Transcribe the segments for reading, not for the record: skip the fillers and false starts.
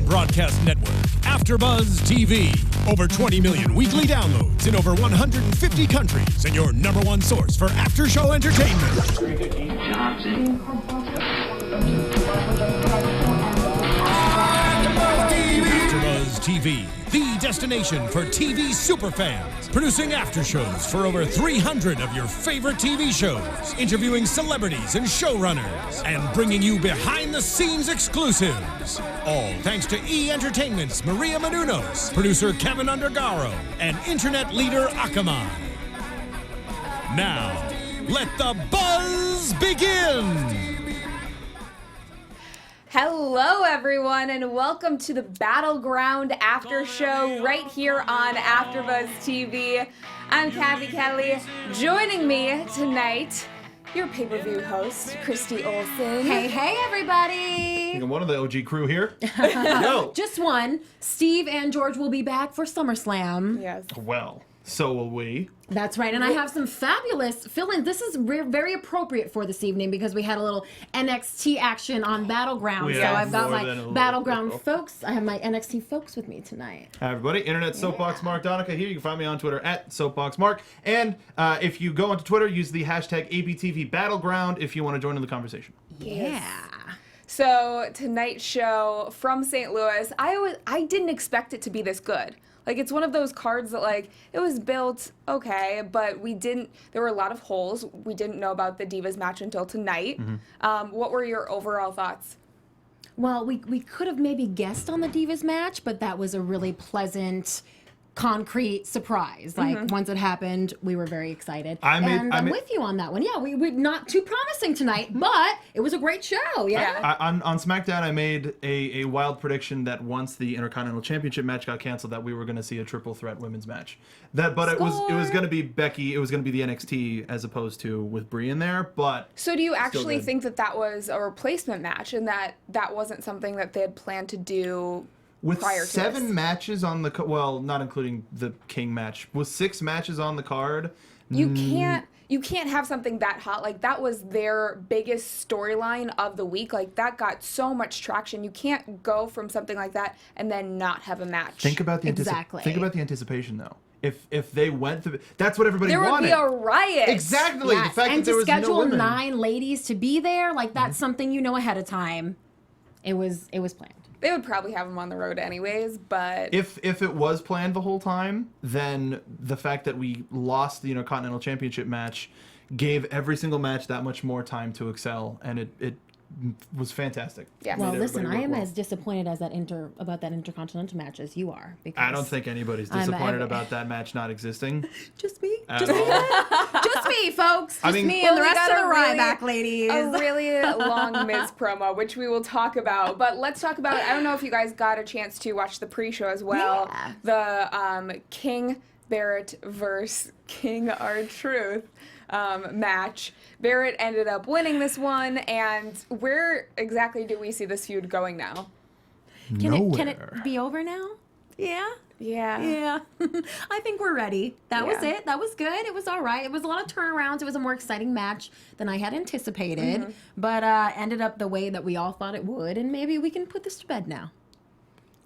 broadcast network, AFTERBUZZ TV. Over 20 million weekly downloads in over 150 countries, and your #1 source for after-show entertainment. AFTERBUZZ TV, the destination for TV superfans, producing after-shows for over 300 of your favorite TV shows, interviewing celebrities and showrunners, and bringing you behind-the-scenes exclusives. All thanks to E! Entertainment's Maria Menounos, producer Kevin Undergaro, and internet leader Akamai. Now, let the buzz begin! Hello, everyone, and welcome to the Battleground After Show right here on AFTERBUZZ TV. I'm Cathy Kelley. Joining me tonight, your pay-per-view host, Christy Olson. Hey, everybody! One of the OG crew here. Yo. Just one. Steve and George will be back for SummerSlam. Yes. Well, so will we. That's right, and I have some fabulous fill-ins. This is very appropriate for this evening because we had a little NXT action on Battleground. So I've got my Battleground folks. I have my NXT folks with me tonight. Hi, everybody. Internet Soapbox Mark Donica here. You can find me on Twitter at SoapboxMark. And if you go onto Twitter, use the hashtag ABTV Battleground if you want to join in the conversation. Yeah. So tonight's show from St. Louis, I didn't expect it to be this good. Like, it's one of those cards that, like, it was built okay, but there were a lot of holes. We didn't know about the Divas match until tonight. Mm-hmm. What were your overall thoughts? Well, we could have maybe guessed on the Divas match, but that was a really pleasant, concrete surprise. Like, once it happened, we were very excited. I'm with you on that one. Yeah, we're not too promising tonight, but it was a great show. Yeah. On SmackDown, I made a wild prediction that once the Intercontinental Championship match got canceled, that we were going to see a triple threat women's match. It was going to be Becky. It was going to be the NXT as opposed to with Brie in there. But so, do you actually think that was a replacement match and that wasn't something that they had planned to do? With 7 matches on the well, not including the King match, with 6 matches on the card, you can't have something that hot. Like, that was their biggest storyline of the week. Like, that got so much traction. You can't go from something like that and then not have a match. Think about the anticipation, though. If they went through, that's what everybody wanted. There would be a riot. Exactly. Yes. The fact and that there was no schedule women. 9 ladies to be there, like that's something you know ahead of time. It was planned. They would probably have them on the road anyways, but if it was planned the whole time, then the fact that we lost the Intercontinental Championship match gave every single match that much more time to excel, and it was fantastic. Yeah. Well, listen, I am as disappointed as about that Intercontinental match as you are. Because I don't think anybody's disappointed about that match not existing. Just me. Just me. Just me, folks. Just me and the rest of the Ryback ladies. A really long Miz promo, which we will talk about. But let's talk about, I don't know if you guys got a chance to watch the pre-show as well. Yeah. The King Barrett versus King R-Truth match. Barrett ended up winning this one, and where exactly do we see this feud going now? Can it be over now? Yeah. Yeah. I think we're ready. That was it. That was good. It was all right. It was a lot of turnarounds. It was a more exciting match than I had anticipated, but ended up the way that we all thought it would, and maybe we can put this to bed now.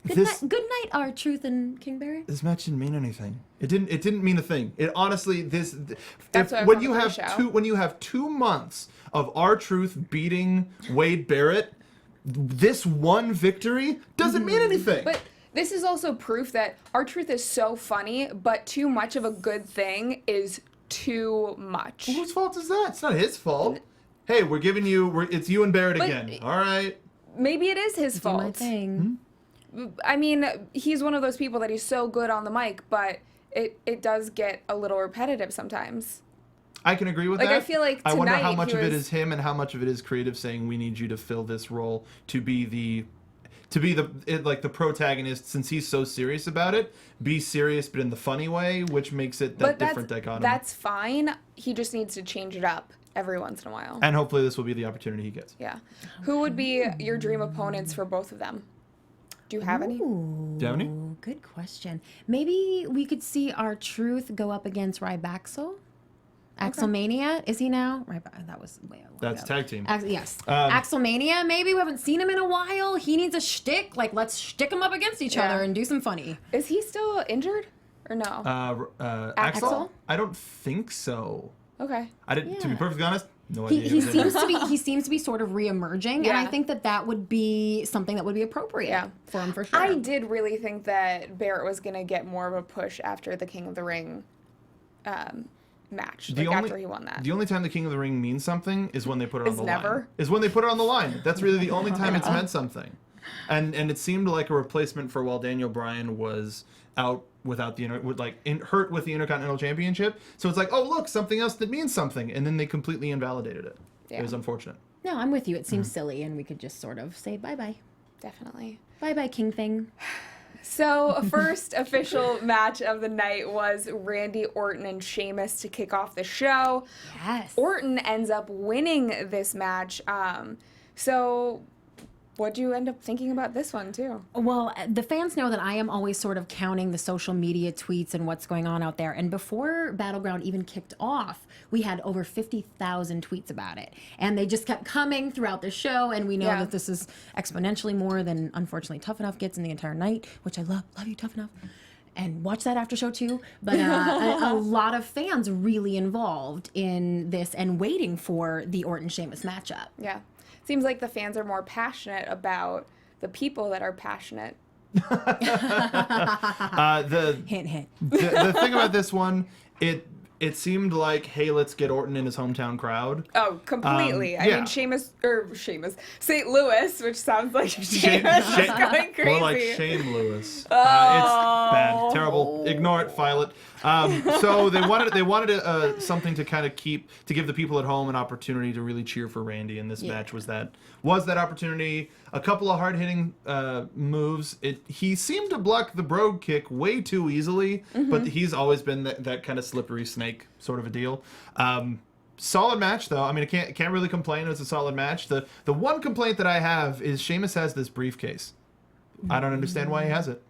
Good night, R-Truth and King Barrett. This match didn't mean anything. It didn't mean a thing. It honestly when you have 2 months of R-Truth beating Wade Barrett, this one victory doesn't mean anything. But this is also proof that R-Truth is so funny, but too much of a good thing is too much. Well, whose fault is that? It's not his fault. Hey, it's you and Barrett again. All right. Maybe it is his fault. My thing. I mean, he's one of those people that he's so good on the mic, but it does get a little repetitive sometimes. I can agree with that. I feel like I wonder how much he of it is him and how much of it is creative saying we need you to fill this role to be the protagonist, since he's so serious about it. Be serious, but in the funny way, which makes it different dichotomy. That's fine. He just needs to change it up every once in a while. And hopefully this will be the opportunity he gets. Yeah. Who would be your dream opponents for both of them? Do you have any? Do you have any? Good question. Maybe we could see R-Truth go up against Ryback. Axelmania, is he now? Right, that was way ago. That's tag team. Yes. Axelmania, maybe we haven't seen him in a while. He needs a shtick. Like, let's shtick him up against each other and do some funny. Is he still injured or no? Axel? I don't think so. Okay. To be perfectly honest, no idea. He seems to be sort of re-emerging, and I think that would be something that would be appropriate for him for sure. I did really think that Barrett was going to get more of a push after the King of the Ring match, after he won that. The only time the King of the Ring means something is when they put it on the line. Never? Is when they put it on the line. That's really the only time it's meant something. And it seemed like a replacement for while Daniel Bryan was out without hurt with the Intercontinental Championship. So it's like, oh look, something else that means something, and then they completely invalidated it. It was unfortunate. No, I'm with you. It seems silly, and we could just sort of say bye-bye. Definitely. Bye-bye, King Thing. So, first official match of the night was Randy Orton and Sheamus to kick off the show. Yes. Orton ends up winning this match. So, what do you end up thinking about this one, too? Well, the fans know that I am always sort of counting the social media tweets and what's going on out there. And before Battleground even kicked off, we had over 50,000 tweets about it. And they just kept coming throughout the show. And we know that this is exponentially more than, unfortunately, Tough Enough gets in the entire night, which I love. Love you, Tough Enough. And watch that after show, too. But a lot of fans really involved in this and waiting for the Orton-Sheamus matchup. Yeah. Seems like the fans are more passionate about the people that are passionate. Hint, hint. The thing about this one, it seemed like, hey, let's get Orton in his hometown crowd. Oh, completely. I mean, Sheamus, St. Louis, which sounds like Sheamus is going crazy. More like Shame Lewis. It's bad, terrible. Ignore it, file it. So they wanted something to kind of give the people at home an opportunity to really cheer for Randy, and this match was that opportunity. A couple of hard-hitting moves. He seemed to block the Brogue kick way too easily, but he's always been that kind of slippery snake sort of a deal. Solid match, though. I mean, I can't really complain. It was a solid match. The one complaint that I have is Sheamus has this briefcase. I don't understand why he has it.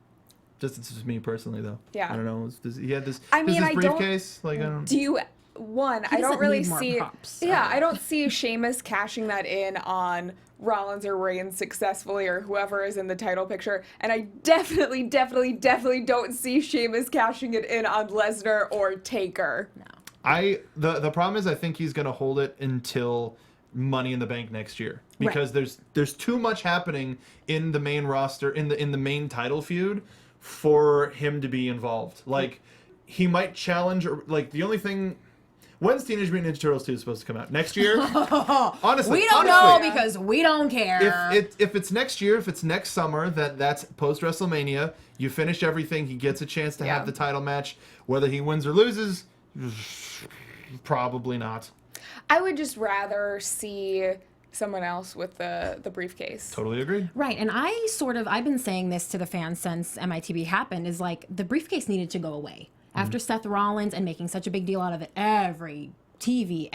It's just me personally, though. Yeah. I don't know. He had this. I mean, this briefcase. I don't. Do you? I don't really see. I don't see Sheamus cashing that in on Rollins or Reigns successfully, or whoever is in the title picture, and I definitely don't see Sheamus cashing it in on Lesnar or Taker. No. The problem is I think he's gonna hold it until Money in the Bank next year, because there's too much happening in the main roster, in the main title feud, for him to be involved. Like, he might challenge, or like, the only thing. When's Teenage Mutant Ninja Turtles 2 supposed to come out? Next year? Honestly. We don't know because we don't care. If it's next year, if it's next summer, that's post-WrestleMania, you finish everything, he gets a chance to have the title match. Whether he wins or loses, probably not. I would just rather see someone else with the briefcase. Totally agree. Right, and I've been saying this to the fans since MITB happened, is like, the briefcase needed to go away. After Seth Rollins and making such a big deal out of it every TV,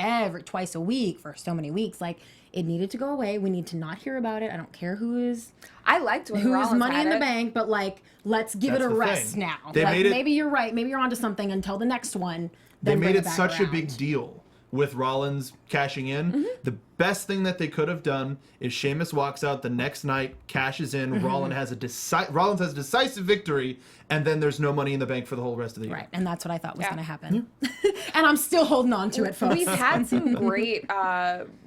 twice a week for so many weeks, like, it needed to go away. We need to not hear about it. I don't care who is. I liked when Rollins Money had in the it. Bank, but like, let's give it a rest now. Maybe you're right. Maybe you're onto something until the next one. They made it such a big deal with Rollins cashing in. The best thing that they could have done is Sheamus walks out the next night, cashes in, Rollins has a decisive victory, and then there's no Money in the Bank for the whole rest of the year. Right, and that's what I thought was going to happen. And I'm still holding on to it, folks. We've had some great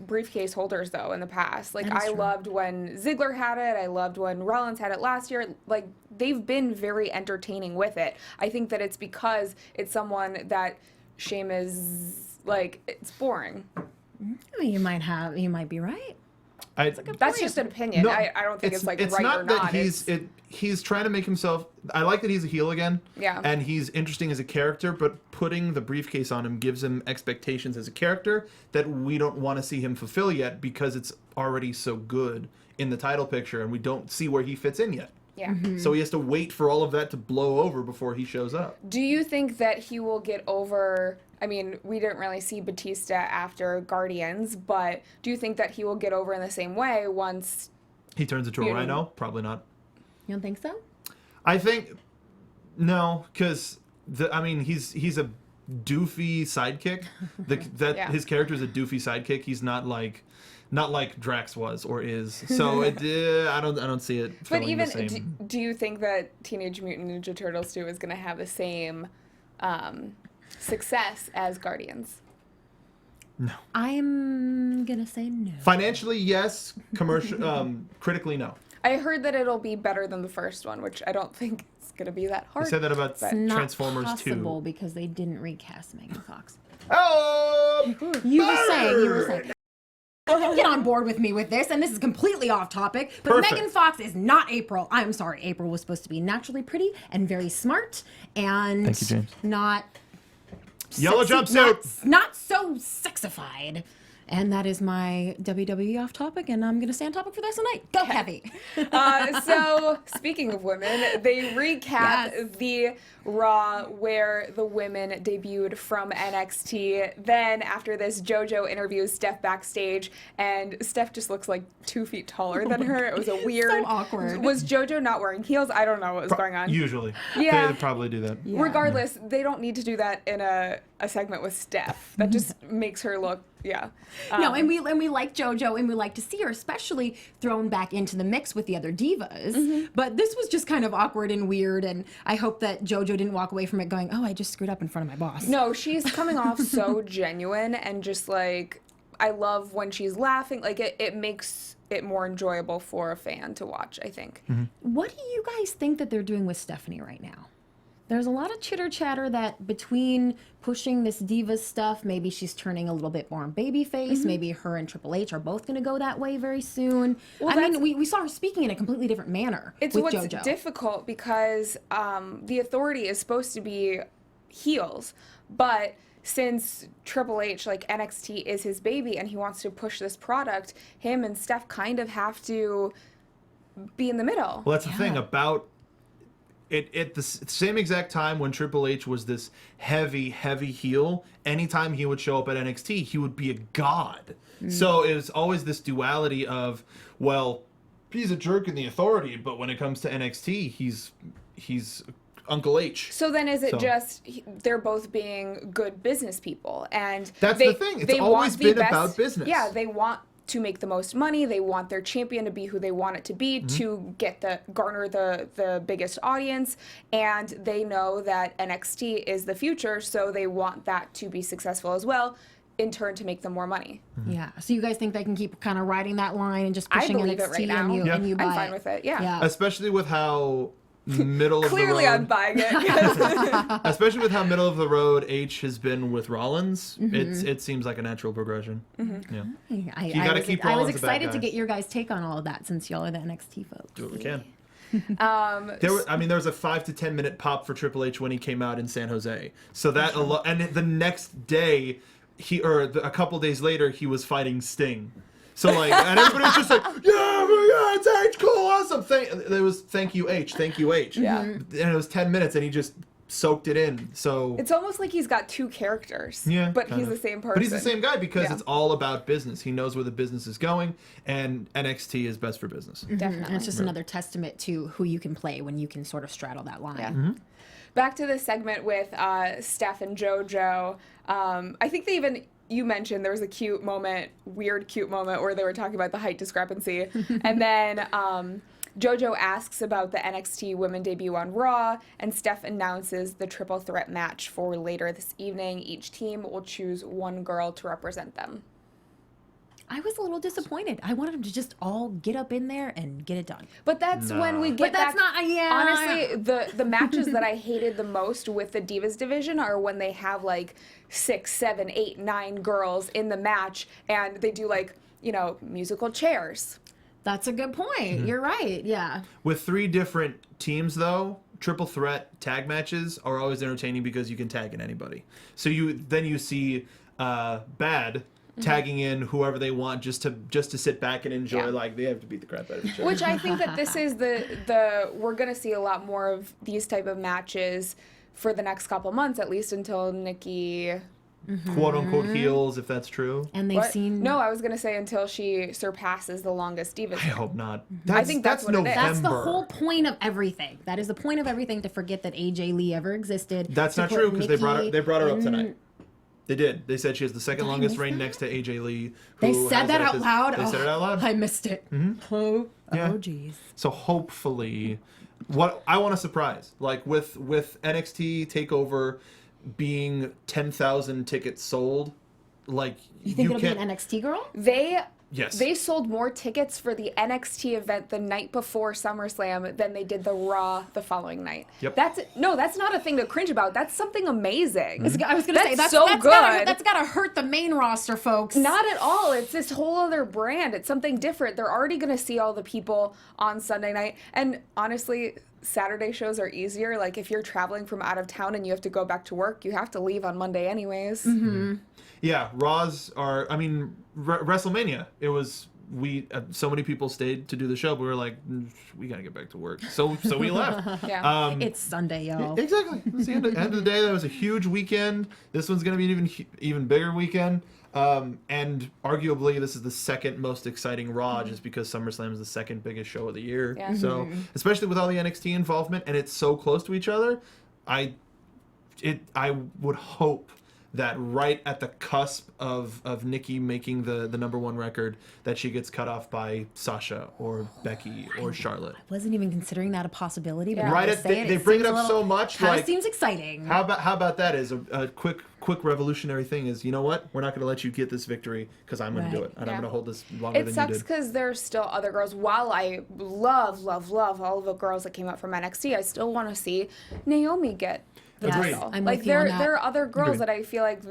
briefcase holders, though, in the past. Like, I loved when Ziggler had it. I loved when Rollins had it last year. Like, they've been very entertaining with it. I think that it's because it's someone that Sheamus, like, it's boring. You might be right. That's just an opinion. No, I don't think it's like right not or not. He's trying to make himself. I like that he's a heel again. Yeah. And he's interesting as a character, but putting the briefcase on him gives him expectations as a character that we don't want to see him fulfill yet, because it's already so good in the title picture, and we don't see where he fits in yet. Yeah. So he has to wait for all of that to blow over before he shows up. Do you think that he will get over? I mean, we didn't really see Batista after Guardians, but do you think that he will get over in the same way once he turns into a rhino? Probably not. You don't think so? I think no, because he's doofy sidekick. His character is a doofy sidekick. He's not like Drax was or is. So I don't see it. But even the same. Do you think that Teenage Mutant Ninja Turtles 2 is going to have the same success as Guardians? No. I'm gonna say no. Financially, yes. Critically, no. I heard that it'll be better than the first one, which I don't think is going to be that hard. You said that about Transformers 2. It's not possible because they didn't recast Megan Fox. Oh! You were saying. Get on board with me with this, and this is completely off topic, but Perfect. Megan Fox is not April. I'm sorry, April was supposed to be naturally pretty and very smart and Thank you, James. not Yellow jumpsuit. not so sexified. And that is my WWE off topic, and I'm going to stay on topic for the rest of the night. Go, Cathy. So, speaking of women, they recap the Raw where the women debuted from NXT. Then, after this, JoJo interviews Steph backstage, and Steph just looks like 2 feet taller than her. It was a weird... So awkward. Was JoJo not wearing heels? I don't know what was going on. Usually. Yeah. They probably do that. Yeah. Regardless, they don't need to do that in a segment with Steph. That just makes her look... Yeah. No, and we like JoJo, and we like to see her, especially thrown back into the mix with the other divas. But this was just kind of awkward and weird, and I hope that JoJo didn't walk away from it going, "Oh, I just screwed up in front of my boss." No, she's coming off so genuine, and just like, I love when she's laughing. Like it makes it more enjoyable for a fan to watch, I think. What do you guys think that they're doing with Stephanie right now? There's a lot of chitter chatter that between pushing this diva stuff, maybe she's turning a little bit more babyface. Maybe her and Triple H are both going to go that way very soon. Well, I mean, we saw her speaking in a completely different manner It's with what's JoJo. difficult because the Authority is supposed to be heels, but since Triple H, like NXT is his baby and he wants to push this product, him and Steph kind of have to be in the middle. Well, that's the thing about it. At the same exact time when Triple H was this heavy heel, anytime he would show up at NXT, he would be a god. So it was always this duality of, well, he's a jerk in the Authority, but when it comes to NXT, he's Uncle H. So then is it just they're both being good business people, and that's the thing. It's always been about business. Yeah, they want to make the most money. They want their champion to be who they want it to be, to garner the biggest audience, and they know that NXT is the future, so they want that to be successful as well, in turn to make them more money. Yeah. So you guys think they can keep kind of riding that line and just pushing I believe NXT it right now. and you buy I'm fine it? with it. Yeah. Especially with how middle of the road. Clearly, I'm buying it. Especially with how middle of the road H has been with Rollins, it seems like a natural progression. Yeah. I was excited to get your guys' take on all of that since y'all are the NXT folks. Do what we can. There was a 5 to 10 minute pop for Triple H when he came out in San Jose. So that and the next day, a couple days later, he was fighting Sting. So like, and everybody was just like, yeah, it's H, cool, awesome. Thank you H. Yeah. And it was 10 minutes, and he just soaked it in. So It's almost like he's got two characters. Yeah, But kind he's of. the same person. But he's the same guy because Yeah. it's all about business. He knows where the business is going, and NXT is best for business. Definitely. And it's just another testament to who you can play when you can sort of straddle that line. Yeah. Back to the segment with Steph and JoJo. I think you mentioned there was a weird cute moment where they were talking about the height discrepancy. And then JoJo asks about the NXT women debut on Raw, and Steph announces the triple threat match for later this evening. Each team will choose one girl to represent them. I was a little disappointed. I wanted them to just all get up in there and get it done. But that's when we get But that's back. not, yeah. Honestly, the matches that I hated the most with the Divas division are when they have like 6, 7, 8, 9 girls in the match, and they do like, musical chairs. That's a good point. You're right. Yeah. With 3 different teams, though, triple threat tag matches are always entertaining because you can tag in anybody. So you see Bad tagging in whoever they want just to sit back and enjoy. Yeah. Like, they have to beat the crap out of each other. Which I think that this is we're going to see a lot more of these type of matches for the next couple months, at least until Nikki quote unquote heels, if that's true. And they've seen. No, I was gonna say until she surpasses the longest Divas. I hope not. I think that's what November. it is. That's the whole point of everything. That is the point of everything, to forget that AJ Lee ever existed. That's not true, because they brought her up tonight. They did. They said she has the second longest reign next to AJ Lee. They said that out loud. They said it out loud. I missed it. Oh, jeez. So hopefully, what I want a surprise, like with NXT Takeover being 10,000 tickets sold, like You think it'll be an NXT girl? They sold more tickets for the NXT event the night before SummerSlam than they did the Raw the following night. Yep. That's not a thing to cringe about. That's something amazing. I was going to say, that's good. That's got to hurt the main roster, folks. Not at all. It's this whole other brand. It's something different. They're already going to see all the people on Sunday night. And honestly, Saturday shows are easier. Like, if you're traveling from out of town and you have to go back to work, you have to leave on Monday anyways. Mm-hmm. Yeah, Raws are, I mean, WrestleMania, it was, so many people stayed to do the show, but we were like, we got to get back to work. So we left. Yeah. It's Sunday, y'all. Exactly. It's the end of the day. That was a huge weekend. This one's going to be an even bigger weekend. And arguably, this is the second most exciting Raw, just because SummerSlam is the second biggest show of the year. Yeah. So, especially with all the NXT involvement, and it's so close to each other, I would hope that right at the cusp of Nikki making the number one record, that she gets cut off by Sasha or Becky or Charlotte. I wasn't even considering that a possibility. But Right at they bring it up so much. Kind Like, of seems exciting. how about that as a quick revolutionary thing? Is, you know what, we're not going to let you get this victory because I'm going to do it, and I'm going to hold this longer than you did. It sucks because there's still other girls. While I love all of the girls that came up from NXT, I still want to see Naomi get the title. I'm like with you on there that. are other girls Agreed. that I feel like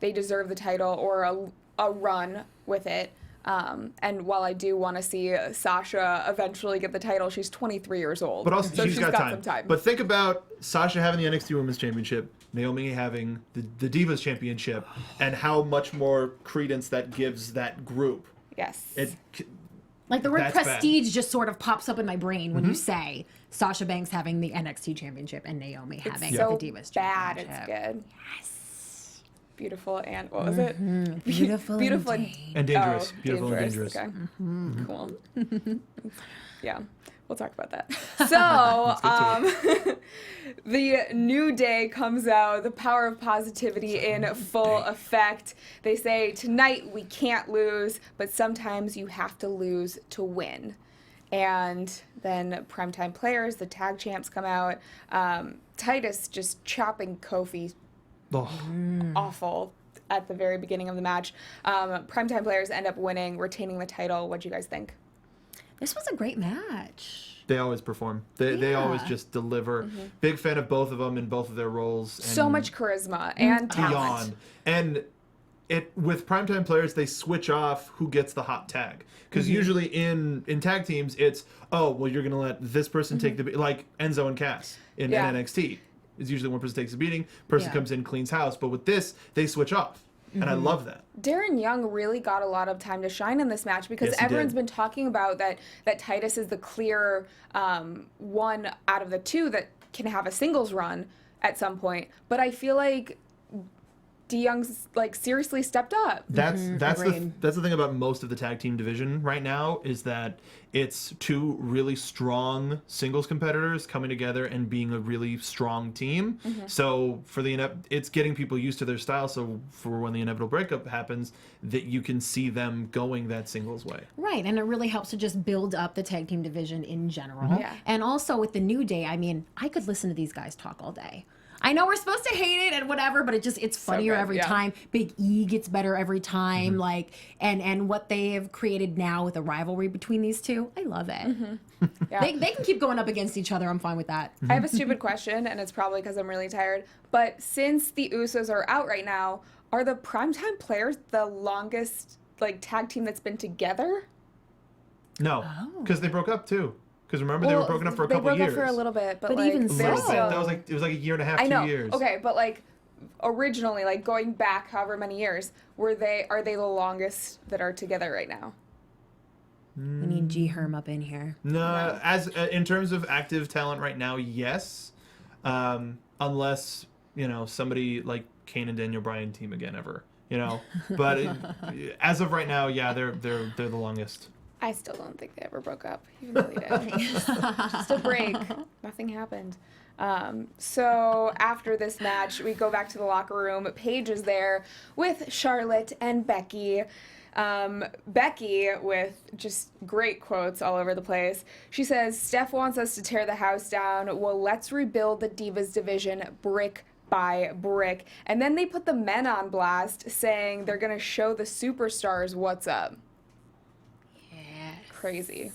they deserve the title or a run with it. And while I do want to see Sasha eventually get the title, she's 23 years old. But also, so she's got some time. But think about Sasha having the NXT Women's Championship, Naomi having the Divas Championship, and how much more credence that gives that group. Yes. Like, the word That's prestige just sort of pops up in my brain when you say Sasha Banks having the NXT Championship and Naomi having so the Divas bad, Championship. it's good. Yes. Beautiful and what was it? Beautiful, Beautiful and Dangerous. Oh, Beautiful and dangerous. Okay. Cool. Yeah, we'll talk about that. So, the New Day comes out, the power of positivity in full effect. They say, tonight we can't lose, but sometimes you have to lose to win. And then Primetime Players, the tag champs, come out. Titus just chopping Kofi awful at the very beginning of the match. Primetime Players end up winning, retaining the title. What do you guys think? This was a great match. They always perform. They always just deliver. Big fan of both of them in both of their roles. And So much charisma and talent. And with Primetime Players, they switch off who gets the hot tag. Because usually in tag teams, it's, oh, well, you're going to let this person take the... Like Enzo and Cass in NXT. It's usually one person takes the beating, person comes in, cleans house. But with this, they switch off. And I love that. Darren Young really got a lot of time to shine in this match because everyone's been talking about that Titus is the clear one out of the two that can have a singles run at some point. But I feel like DeYoung's seriously stepped up. That's the thing about most of the tag team division right now, is that it's two really strong singles competitors coming together and being a really strong team. So for it's getting people used to their style. So for when the inevitable breakup happens, that you can see them going that singles way. Right, and it really helps to just build up the tag team division in general. Yeah. And also with the New Day, I mean, I could listen to these guys talk all day. I know we're supposed to hate it and whatever, but it's funnier every time. Big E gets better every time. And what they have created now with a rivalry between these two, I love it. Yeah. They can keep going up against each other. I'm fine with that. I have a stupid question, and it's probably because I'm really tired. But since the Usos are out right now, are the Primetime Players the longest tag team that's been together? No, because they broke up too. Because remember, they were broken up for a couple years. They broke up for a little bit, but even they're so. still... That was it was like a year and a half, I know. 2 years. Okay, but originally, going back however many years, are they the longest that are together right now? We need G Herm up in here. No, as in terms of active talent right now, yes. Unless somebody like Kane and Daniel Bryan team again ever. You know, but as of right now, yeah, they're the longest. I still don't think they ever broke up, even though they did. Just a break. Nothing happened. So after this match, we go back to the locker room. Paige is there with Charlotte and Becky. Becky, with just great quotes all over the place. She says, Steph wants us to tear the house down. Well, let's rebuild the Divas division brick by brick. And then they put the men on blast, saying they're going to show the superstars what's up. Yeah. Crazy.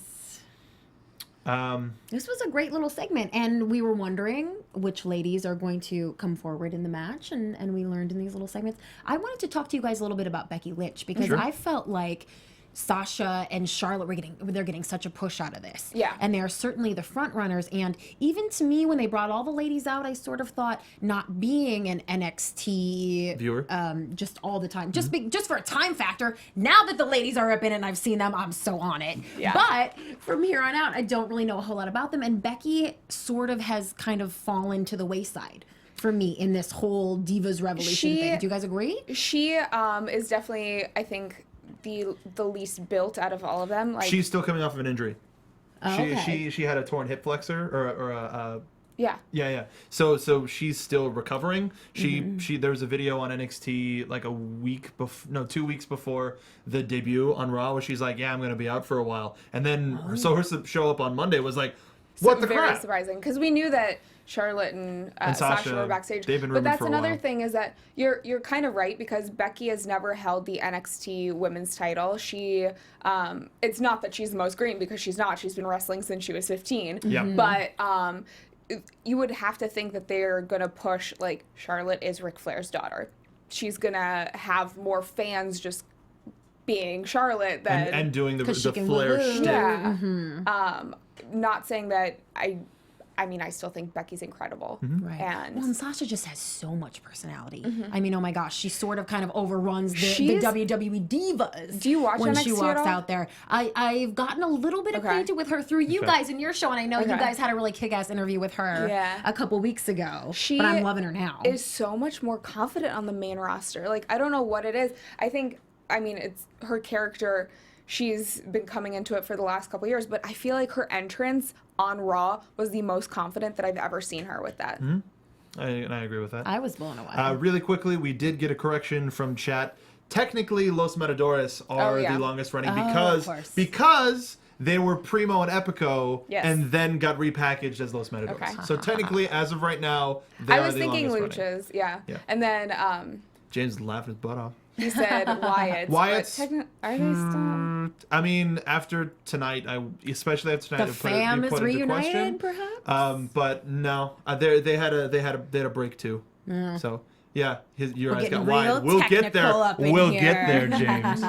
This was a great little segment, and we were wondering which ladies are going to come forward in the match, and we learned in these little segments. I wanted to talk to you guys a little bit about Becky Lynch, because I felt like Sasha and Charlotte they're getting such a push out of this. Yeah. And they're certainly the front runners. And even to me, when they brought all the ladies out, I sort of thought, not being an NXT viewer, just all the time, just for a time factor. Now that the ladies are up in it and I've seen them, I'm so on it. Yeah. But from here on out, I don't really know a whole lot about them. And Becky sort of has kind of fallen to the wayside for me in this whole Divas Revolution thing. Do you guys agree? She is definitely, I think, the least built out of all of them. Like, she's still coming off of an injury. Oh, She had a torn hip flexor or a yeah. So she's still recovering. There was a video on NXT like 2 weeks before the debut on Raw where she's like, yeah, I'm going to be out for a while. And then so her show up on Monday was like, what the crap? Very surprising, because we knew that Charlotte and Sasha were backstage. They've been but that's for a another while. thing, is that you're kind of right, because Becky has never held the NXT women's title. She it's not that she's the most green, because she's not. She's been wrestling since she was 15. Yeah. But you would have to think that they're gonna push, like, Charlotte is Ric Flair's daughter. She's gonna have more fans just being Charlotte than and doing the Flair woo-hoo. shtick. Yeah. Not saying that I mean, I still think Becky's incredible. Right. And Sasha just has so much personality. I mean, oh my gosh, she sort of kind of overruns the WWE divas. Do you watch when NXT she walks out there? I've gotten a little bit acquainted with her through you guys and your show, and I know you guys had a really kick-ass interview with her a couple weeks ago. But I'm loving her now. Is so much more confident on the main roster. Like, I don't know what it is. I mean, it's her character. She's been coming into it for the last couple years, but I feel like her entrance on Raw was the most confident that I've ever seen her with that. I agree with that. I was blown away. Really quickly, we did get a correction from chat. Technically, Los Matadores are the longest running because they were Primo and Epico and then got repackaged as Los Matadores. Okay. So technically, as of right now, they are the longest running. I was thinking Luchas, yeah. And then James laughed his butt off. He said Wyatt's. Are they still? I mean, after tonight, especially after tonight, the fam is reunited, perhaps. But no, they had a break too. So yeah, your eyes got wide. We'll get there. We'll get there, James.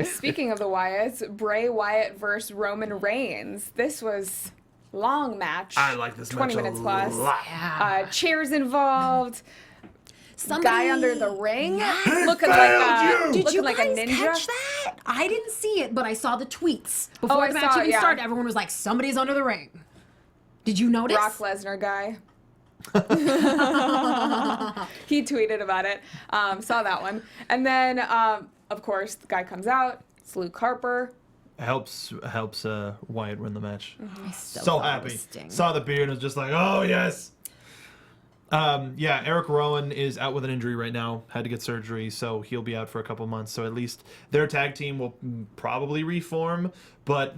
Speaking of the Wyatts, Bray Wyatt versus Roman Reigns. This was long match. I like this 20 match minutes a plus. lot. Yeah. Chairs involved. Guy under the ring, looking Did you like a ninja. Catch that? I didn't see it, but I saw the tweets before the match even started. Everyone was like, "Somebody's under the ring." Did you notice? Brock Lesnar guy. He tweeted about it. Saw that one, and then of course the guy comes out. It's Luke Harper. Helps Wyatt win the match. So happy. Saw the beard and was just like, oh yes. Eric Rowan is out with an injury right now. Had to get surgery, so he'll be out for a couple months. So at least their tag team will probably reform. But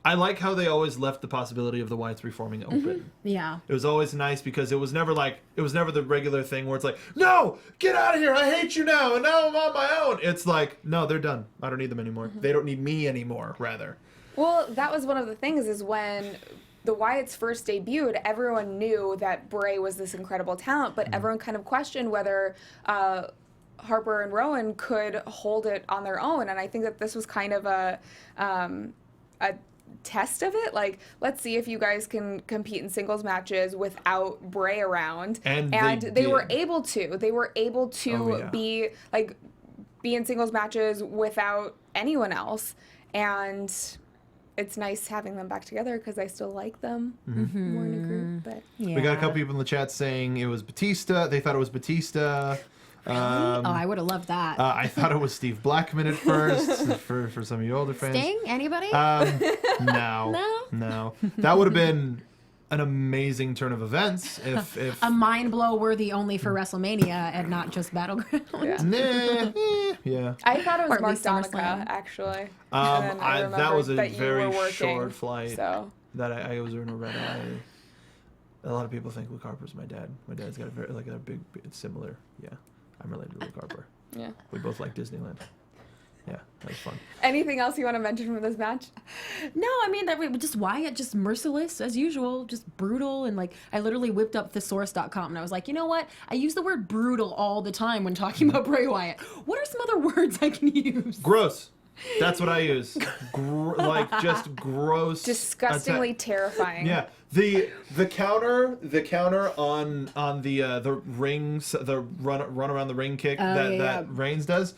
I like how they always left the possibility of the Wyatts reforming open. Yeah. It was always nice because it was never the regular thing where it's like, no, get out of here. I hate you now. And now I'm on my own. It's like, no, they're done. I don't need them anymore. They don't need me anymore, rather. Well, that was one of the things, is when the Wyatts first debuted, everyone knew that Bray was this incredible talent, but everyone kind of questioned whether Harper and Rowan could hold it on their own. And I think that this was kind of a test of it. Like, let's see if you guys can compete in singles matches without Bray around. And they were able to. They were able to be in singles matches without anyone else. And it's nice having them back together because I still like them more in a group. But Yeah. We got a couple people in the chat saying it was Batista. They thought it was Batista. I would have loved that. I thought it was Steve Blackman at first. for some of you older fans. Sting? Anybody? No. That would have been an amazing turn of events if a mind blow worthy only for WrestleMania and not just Battleground. Yeah. I thought it Or was at Mark least Donica, SummerSlam. actually. That was a that you were very working, short flight So that I was in a red eye. A lot of people think Luke Harper's my dad. My dad's got a big similar. Yeah, I'm related to Luke Harper. yeah. We both like Disneyland. Yeah, that was fun. Anything else you want to mention from this match? No, I mean, just Wyatt, just merciless as usual, just brutal. And like, I literally whipped up thesaurus.com and I was like, you know what? I use the word brutal all the time when talking about Bray Wyatt. What are some other words I can use? Gross. That's what I use. Just gross. Disgustingly terrifying. Yeah. The counter on the rings, the run around the ring kick that Reigns does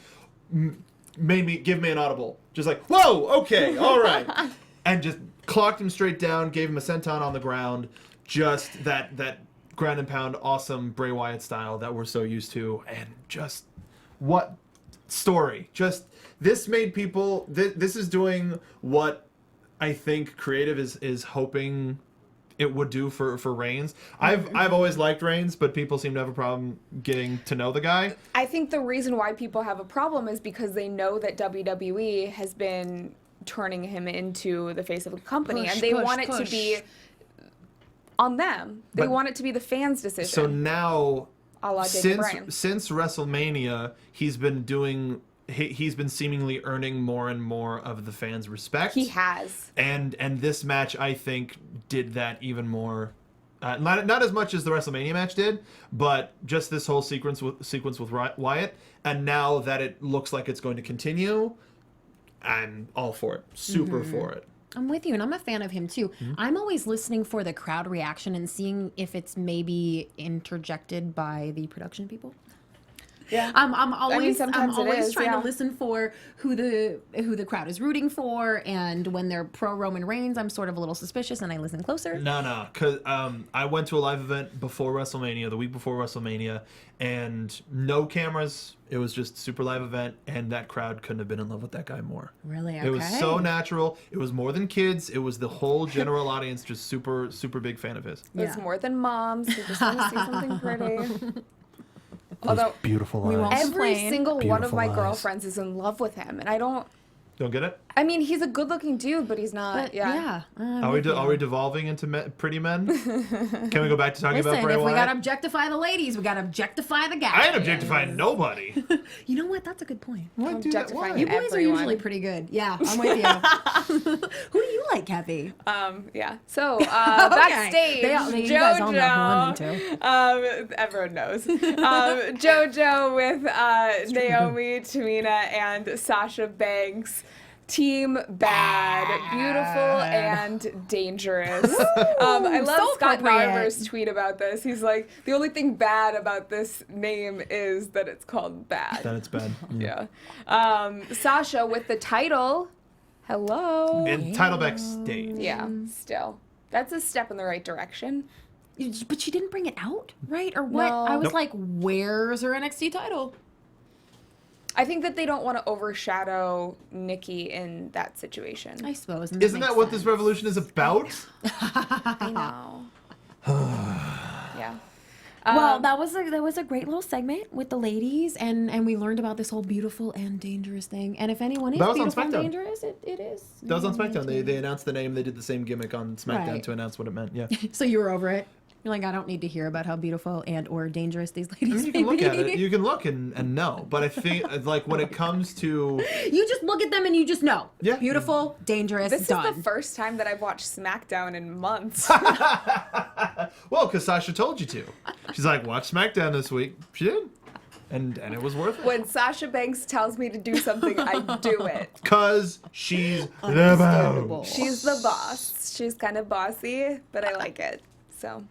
give me an audible. Just like, whoa, okay, all right. And just clocked him straight down, gave him a senton on the ground. Just that ground and pound awesome Bray Wyatt style that we're so used to. And just what story. Just this made people this is doing what I think creative is hoping it would do for Reigns. I've always liked Reigns, but people seem to have a problem getting to know the guy. I think the reason why people have a problem is because they know that WWE has been turning him into the face of the company, and they want it to be on them. They want it to be the fans' decision. So now, a la Daniel Bryan. since WrestleMania, he's been seemingly earning more and more of the fans' respect. He has. And this match, I think, did that even more. Not as much as the WrestleMania match did, but just this whole sequence with Wyatt. And now that it looks like it's going to continue, I'm all for it. Super for it. I'm with you, and I'm a fan of him too. I'm always listening for the crowd reaction and seeing if it's maybe interjected by the production people. Yeah. I'm always trying to listen for who the crowd is rooting for, and when they're pro Roman Reigns, I'm sort of a little suspicious and I listen closer. No, because I went to a live event before WrestleMania, the week before WrestleMania, and no cameras. It was just super live event, and that crowd couldn't have been in love with that guy more. Really? Okay. It was so natural. It was more than kids. It was the whole general audience, just super big fan of his. It was more than moms who just want to see something pretty. Although beautiful eyes. every single one of my eyes. girlfriends is in love with him, and I don't get it? I mean, he's a good-looking dude, but he's not. Are we devolving into pretty men? Can we go back to talking about Bray if Wyatt? we gotta objectify the ladies, we gotta objectify the guys. I ain't objectifying nobody. You know what? That's a good point. What? Do that? Why? You boys are usually pretty good. Yeah, I'm with you. Who do you like, Kathy? Yeah. So backstage, you guys all know who I'm into. Everyone knows. JoJo with Naomi, Tamina, and Sasha Banks. Team Bad, beautiful and dangerous. I love so Scott appropriate. Barber's tweet about this. He's like, the only thing bad about this name is that it's called Bad. That it's bad. Yeah. Sasha with the title. Hello. And title backstage. Yeah, still. That's a step in the right direction. But she didn't bring it out, right? Or what? No. I was Nope. like, where's her NXT title? I think that they don't want to overshadow Nikki in that situation. I suppose. Isn't that what this revolution is about? I know. Yeah. Well, that was a great little segment with the ladies, and we learned about this whole beautiful and dangerous thing. And if anyone is That was on beautiful and SmackDown. dangerous, it is. That was on SmackDown. They announced the name. They did the same gimmick on SmackDown Right. to announce what it meant. Yeah. So you were over it. You're like, I don't need to hear about how beautiful and or dangerous these ladies You can look may at be. it. You can look and know. But I think like when it comes to You just look at them and you just know. Yeah. Beautiful, dangerous, This done. is the first time that I've watched SmackDown in months. well, because Sasha told you to. She's like, watch SmackDown this week. She did. And it was worth it. When Sasha Banks tells me to do something, I do it. Because she's the Understandable. boss. She's the boss. She's kind of bossy, but I like it. So,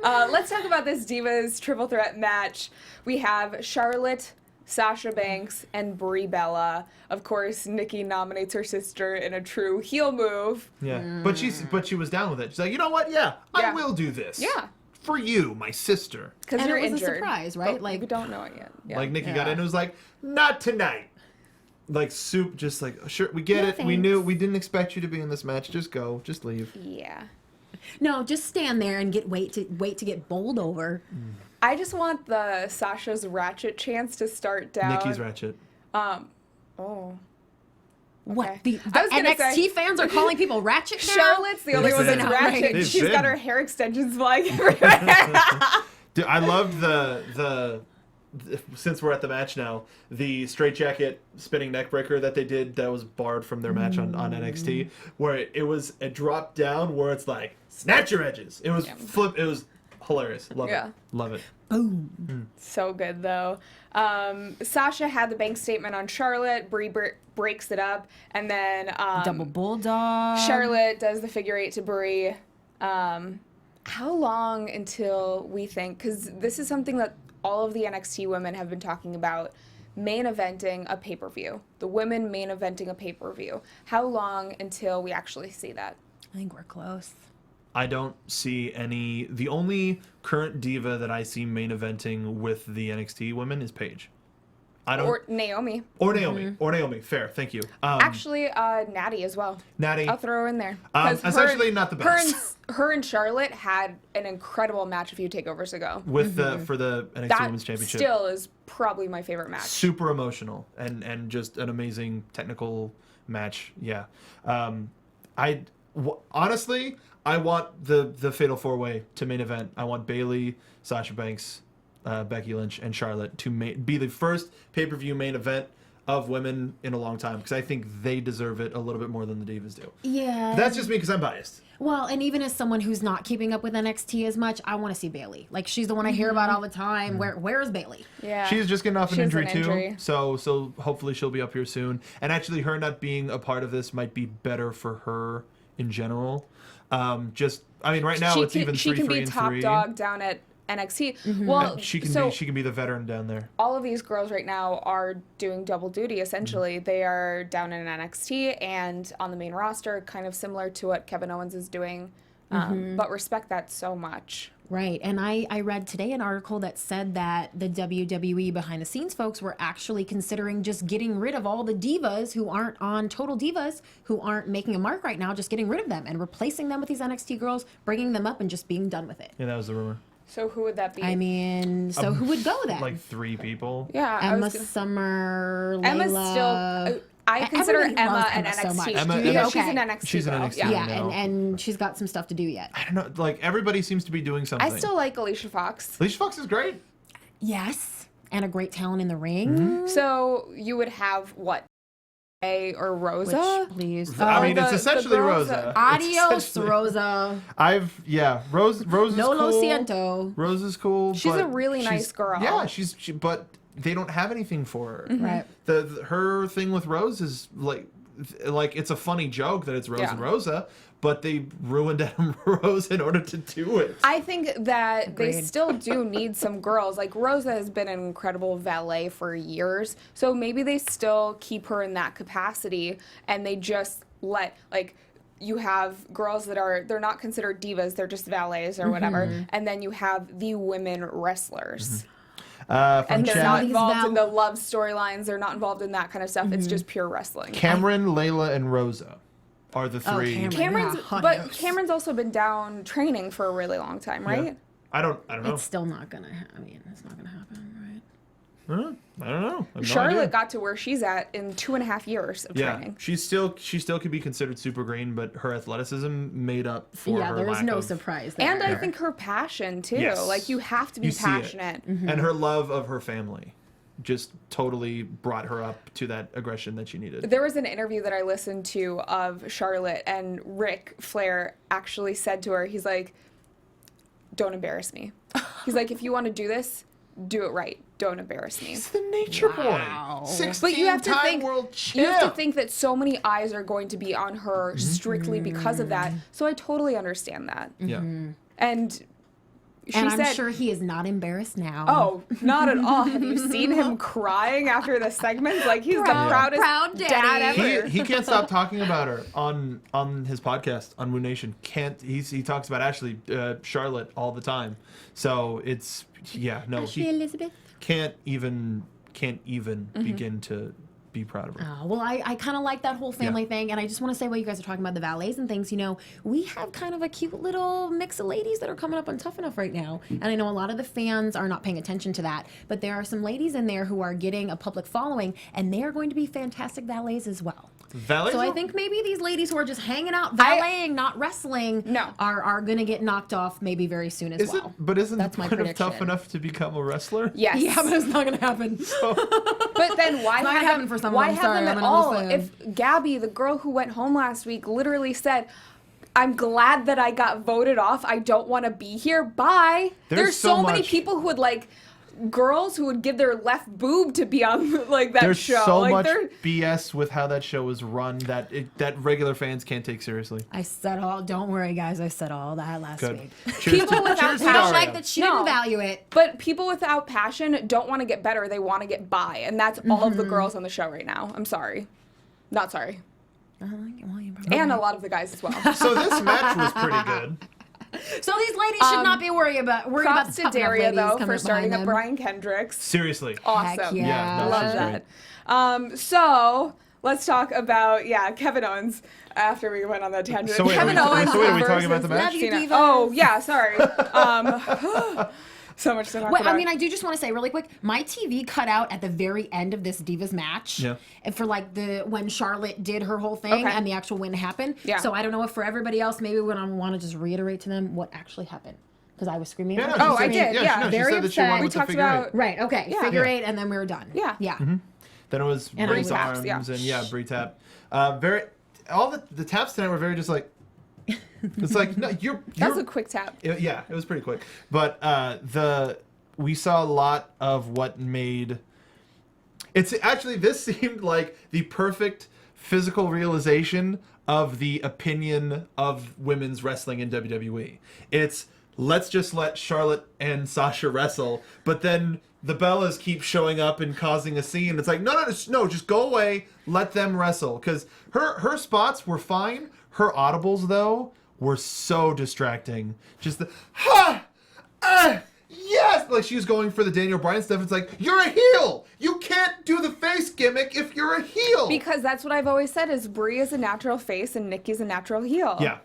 let's talk about this Divas Triple Threat match. We have Charlotte, Sasha Banks and Brie Bella. Of course, Nikki nominates her sister in a true heel move. Yeah, but she was down with it. She's like, you know what? Yeah, I will do this. Yeah. For you, my sister. Because you're it was injured. a surprise, right? But we don't know it yet. Yeah. Like Nikki got in and was like, not tonight. Like soup, just like, sure, we get it. Thanks. We didn't expect you to be in this match. Just go, just leave. Yeah. No, just stand there and wait to get bowled over. I just want the Sasha's Ratchet chance to start down. Nikki's Ratchet. Oh. What? Okay. The I was gonna NXT say- fans are calling people ratchet now? Charlotte's the only one that's ratchet. They've She's been. got her hair extensions flying everywhere. Dude, I loved the since we're at the match now, the straitjacket spinning neckbreaker that they did that was barred from their match on NXT, where it was a drop down where it's like snatch your edges. It was flip. It was hilarious. Love it. Love it. Boom. So good though. Sasha had the bank statement on Charlotte. Brie breaks it up, and then Double bulldog. Charlotte does the figure eight to Brie. How long until we think? Because this is something that all of the NXT women have been talking about. Main eventing a pay-per-view. The women main eventing a pay-per-view. How long until we actually see that? I think we're close. I don't see any. The only current diva that I see main eventing with the NXT women is Paige. I don't. Or Naomi. Or Naomi. Or Naomi. Fair. Thank you. Actually, Natty as well. Natty. I'll throw her in there. Essentially not the best. Her and Charlotte had an incredible match a few takeovers ago. With for the NXT Women's Championship. Still is probably my favorite match. Super emotional and just an amazing technical match. Yeah. Honestly, I want the Fatal 4-Way to main event. I want Bayley, Sasha Banks, Becky Lynch, and Charlotte to be the first pay-per-view main event of women in a long time, because I think they deserve it a little bit more than the Divas do. Yeah. That's just me because I'm biased. Well, and even as someone who's not keeping up with NXT as much, I want to see Bayley. Like, she's the one I hear about all the time. Where's Bayley? Yeah. She's just getting off an She has injury an injury. too. So hopefully she'll be up here soon. And actually her not being a part of this might be better for her in general. Right now it's even 3-3-3. She can be top dog down at NXT. Well, She can be the veteran down there. all of these girls right now are doing double duty, essentially. They are down in NXT and on the main roster, kind of similar to what Kevin Owens is doing. But respect that so much. Right. And I read today an article that said that the WWE behind the scenes folks were actually considering just getting rid of all the divas who aren't on Total Divas, who aren't making a mark right now, just getting rid of them and replacing them with these NXT girls, bringing them up and just being done with it. Yeah, that was the rumor. So who would that be? I mean, so who would go then? Like 3 people. yeah, Emma Summer, Layla. Emma's still. I consider Everybody Emma loves an Emma so NXT. much. She's Okay. an NXT. She's an girl. NXT. Yeah. Yeah, know. and she's got some stuff to do yet. I don't know. Like everybody seems to be doing something. I still like Alicia Fox. Alicia Fox is great. Yes. And a great talent in the ring. So you would have what? A or Rosa? Which, please. I mean, it's the essentially girls Rosa. Adios, It's essentially- Rosa. Rose is No cool. lo siento. Rose is cool. She's but a really nice she's- girl. Yeah, but they don't have anything for her. Right. Her thing with Rose is like it's a funny joke that it's Rose and Rosa, but they ruined Adam Rose in order to do it. I think that they Agreed. still do need some girls. Like Rosa has been an incredible valet for years, so maybe they still keep her in that capacity, and they just let you have girls that they're not considered divas, they're just valets or whatever, and then you have the women wrestlers. And they're not involved in the love storylines. They're not involved in that kind of stuff. It's just pure wrestling. Cameron, Layla, and Rosa are the 3. Cameron. Cameron's also been down training for a really long time, right? Yeah. I don't know. It's still not gonna. It's not gonna happen, right? I don't know. I have no Charlotte idea. got to where she's at in 2.5 years of training. she still could be considered super green, but her athleticism made up for her there was lack no of, surprise there. And I think her passion too. Yes. Like you have to be You see it. passionate. and her love of her family just totally brought her up to that aggression that she needed. There was an interview that I listened to of Charlotte, and Ric Flair actually said to her, he's like, "Don't embarrass me." He's like, "If you want to do this, do it right. Don't embarrass me." It's the nature Wow. boy. 16 But you have to think world you have to champ. think that so many eyes are going to be on her strictly because of that. So I totally understand that. Yeah. And And I'm sure he is not embarrassed now. Oh, not at all. Have you seen him crying after the segments? Like, he's the proudest dad ever. He can't stop talking about her on his podcast on Moon Nation. He talks about Ashley, Charlotte all the time. So it's Ashley Elizabeth can't even begin to be proud of her. Well, I kind of like that whole family thing, and I just want to say, while you guys are talking about the valets and things, we have kind of a cute little mix of ladies that are coming up on Tough Enough right now, and I know a lot of the fans are not paying attention to that, but there are some ladies in there who are getting a public following, and they are going to be fantastic valets as well. Valets? So I think maybe these ladies who are just hanging out, valeting, not wrestling, are going to get knocked off maybe very soon as well. But isn't the point of Tough Enough to become a wrestler? Yes. Yeah, but it's not going to happen. But then why have them at all? If Gabby, the girl who went home last week, literally said, I'm glad that I got voted off. I don't want to be here. Bye. There's so many people who would girls who would give their left boob to be on that There's show. There's so much BS with how that show is run that regular fans can't take seriously. Don't worry guys, I said all that last week. People without passion, like that she didn't value it. But people without passion don't want to get better, they want to get by. And that's all of the girls on the show right now. I'm sorry. Not sorry. And a lot of the guys as well. So this match was pretty good. So these ladies should not be worried about props the to Daria though for starting up up Brian Kendricks. Seriously. Awesome. Yeah, love that. So let's talk about Kevin Owens after we went on that tangent. So Kevin Owens. Are we talking about the match? Oh yeah, sorry. So much to talk about. I mean, I do just want to say really quick, my TV cut out at the very end of this Divas match. Yeah. And for when Charlotte did her whole thing and the actual win happened. Yeah. So I don't know if for everybody else, maybe we want to just reiterate to them what actually happened. Because I was screaming. I did. Yeah. Very upset. We talked about right. Okay. Yeah. Figure eight, and then we were done. Yeah. Yeah. Mm-hmm. Then it was Bree taps, and Bree tap. All the taps tonight were very just like. It's like no, that was a quick tap. It was pretty quick. But we saw a lot of what made. It's actually this seemed like the perfect physical realization of the opinion of women's wrestling in WWE. It's let's just let Charlotte and Sasha wrestle, but then the Bellas keep showing up and causing a scene. It's like no, just go away, let them wrestle, because her spots were fine. Her audibles though were so distracting. Just the yes, like she was going for the Daniel Bryan stuff. It's like, you're a heel. You can't do the face gimmick if you're a heel. Because that's what I've always said is Brie is a natural face and Nikki's a natural heel. Yeah.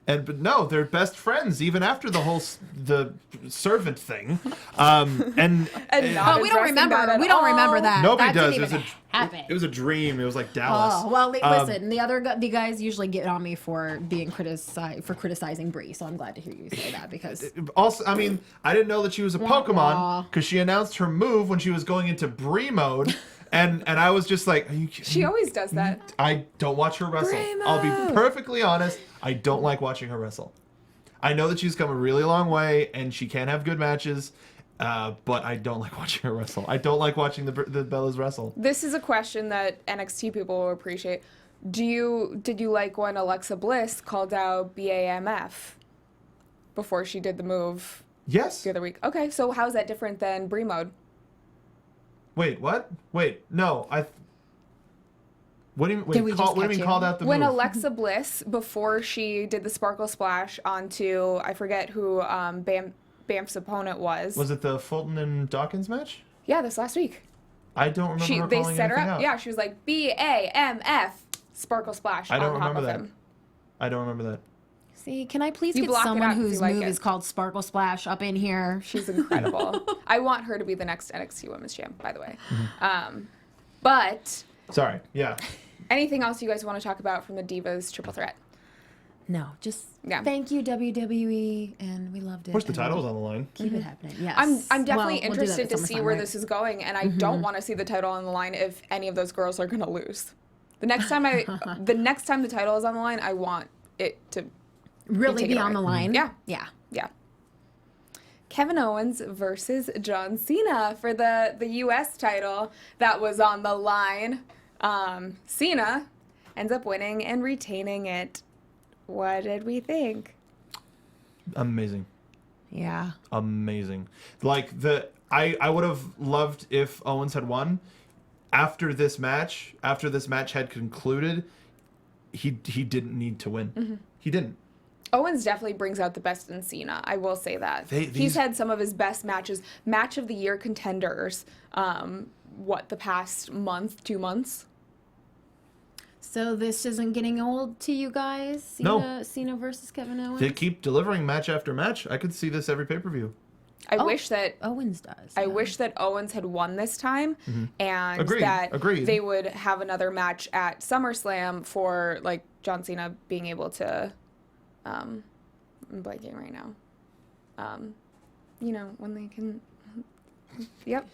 But no, they're best friends even after the servant thing. And we don't remember. We don't remember that. Nobody that does. Didn't even happen. It was a dream. It was like Dallas. Oh well, listen. The guys usually get on me for being criticizing Brie, so I'm glad to hear you say that because. Also, I mean, I didn't know that she was a Pokemon because she announced her move when she was going into Brie mode. And I was just like, are you kidding? She always does that. I don't watch her wrestle. I'll be perfectly honest. I don't like watching her wrestle. I know that she's come a really long way and she can have good matches, but I don't like watching her wrestle. I don't like watching the Bellas wrestle. This is a question that NXT people will appreciate. Did you like when Alexa Bliss called out BAMF before she did the move? Yes. The other week. Okay, so how's that different than Brie mode? Wait, what? Wait, no. What do you mean called out the when move? Alexa Bliss, before she did the Sparkle Splash onto, I forget who Bamf's opponent was. Was it the Fulton and Dawkins match? Yeah, this last week. I don't remember her calling They set her up. out. Yeah, she was like, BAMF, Sparkle Splash I don't on top remember of that. him. I don't remember that. See, can I please You get block it someone out 'cause whose you like move it. is called Sparkle Splash up in here? She's incredible. I want her to be the next NXT Women's Champ, by the way. But Sorry, yeah. anything else you guys want to talk about from the Divas Triple Threat? No, just thank you WWE, and we loved it. Of course, the title was on the line. Keep it happening. Yes, I'm definitely we'll do that interested at to see SummerSlam, where right? this is going, and I don't want to see the title on the line if any of those girls are going to lose. The next time the title is on the line, I want it to really be on the line. Yeah. Yeah. Yeah. Kevin Owens versus John Cena for the U.S. title that was on the line. Cena ends up winning and retaining it. What did we think? Amazing. Yeah. Amazing. Like I would have loved if Owens had won. After this match had concluded, he didn't need to win. Mm-hmm. He didn't. Owens definitely brings out the best in Cena. I will say that. He's had some of his best matches. Match of the year contenders, the past month, 2 months? So this isn't getting old to you guys? Cena versus Kevin Owens? They keep delivering match after match. I could see this every pay-per-view. I wish that Owens does. I wish that Owens had won this time, and Agreed. they would have another match at SummerSlam for like John Cena being able to. I'm blanking right now. When they can. Yep.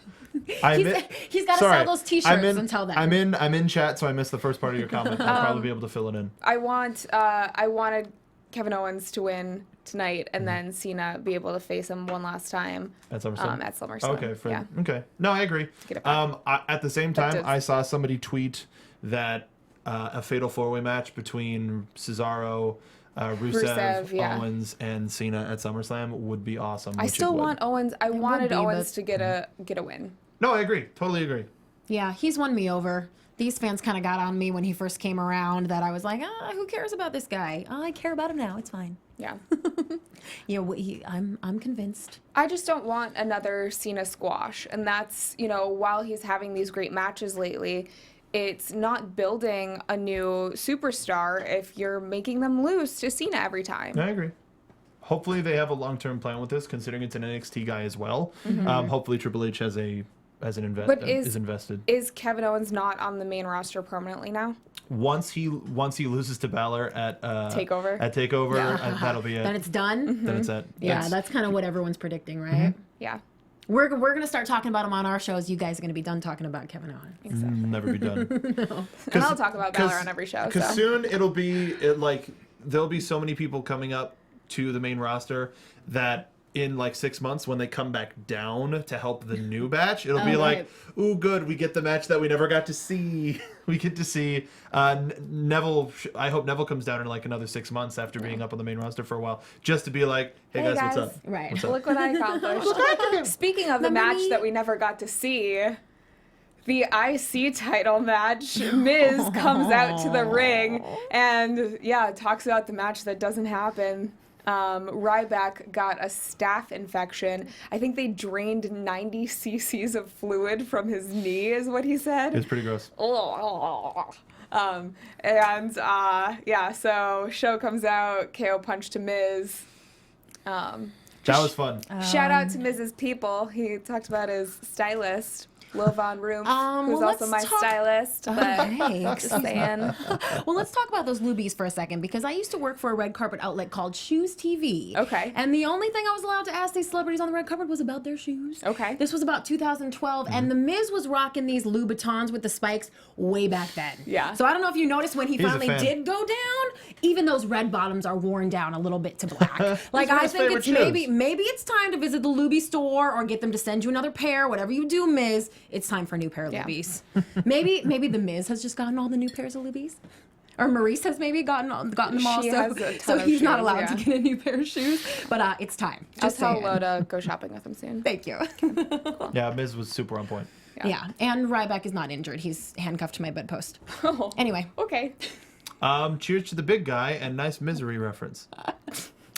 He's got to sell those T-shirts until then. I'm in chat, so I missed the first part of your comment. I'll probably be able to fill it in. I wanted Kevin Owens to win tonight, and then Cena be able to face him one last time at SummerSlam. At SummerSlam. Okay. Okay. No, I agree. Get it back. At the same time, I saw somebody tweet that a fatal 4-way match between Cesaro, Rusev, Owens, and Cena at SummerSlam would be awesome. I still want Owens. I wanted Owens to get a win. No, I agree. Totally agree. Yeah, he's won me over. These fans kind of got on me when he first came around that I was like, who cares about this guy? I care about him now. It's fine. Yeah. I'm convinced. I just don't want another Cena squash. And that's, while he's having these great matches lately, it's not building a new superstar if you're making them lose to Cena every time. I agree. Hopefully they have a long-term plan with this, considering it's an NXT guy as well. Hopefully Triple H is invested. Is Kevin Owens not on the main roster permanently now? Once he loses to Balor at Takeover, that'll be it. Then it's done. Then it's it. Yeah, that's kind of what everyone's predicting, right? Yeah. We're gonna start talking about him on our shows. You guys are gonna be done talking about Kevin Owens. Exactly. Never be done. No. And I'll talk about Balor on every show. Because soon there'll be so many people coming up to the main roster that in like 6 months when they come back down to help the new batch, it'll be like, ooh, good, we get the match that we never got to see. We get to see Neville. I hope Neville comes down in like another 6 months after being up on the main roster for a while, just to be like, hey guys, what's up? Right. What's up? Look what I accomplished. Speaking of the match that we never got to see, the IC title match, Miz comes out to the ring and talks about the match that doesn't happen. Ryback got a staph infection. I think they drained 90 cc's of fluid from his knee, is what he said. It's pretty gross. So show comes out, KO punch to Miz. That was fun. Shout out to Miz's people. He talked about his stylist, Lil Von Room, who's also my stylist. But just saying. Well, let's talk about those lubies for a second, because I used to work for a red carpet outlet called Shoes TV. Okay. And the only thing I was allowed to ask these celebrities on the red carpet was about their shoes. Okay. This was about 2012, and The Miz was rocking these Louboutins with the spikes way back then. Yeah. So I don't know if you noticed when he finally did go down, even those red bottoms are worn down a little bit to black. Like, I think it's maybe it's time to visit the Lubie store or get them to send you another pair. Whatever you do, Miz, it's time for a new pair of Lubies. maybe The Miz has just gotten all the new pairs of Lubies. Or Maurice has maybe gotten them all, so he's not allowed to get a new pair of shoes. But it's time. I'll tell Lo to go shopping with him soon. Thank you. Cool. Yeah, Miz was super on point. Yeah, and Ryback is not injured. He's handcuffed to my bedpost. Oh, anyway. Okay. Cheers to the big guy and nice Misery reference.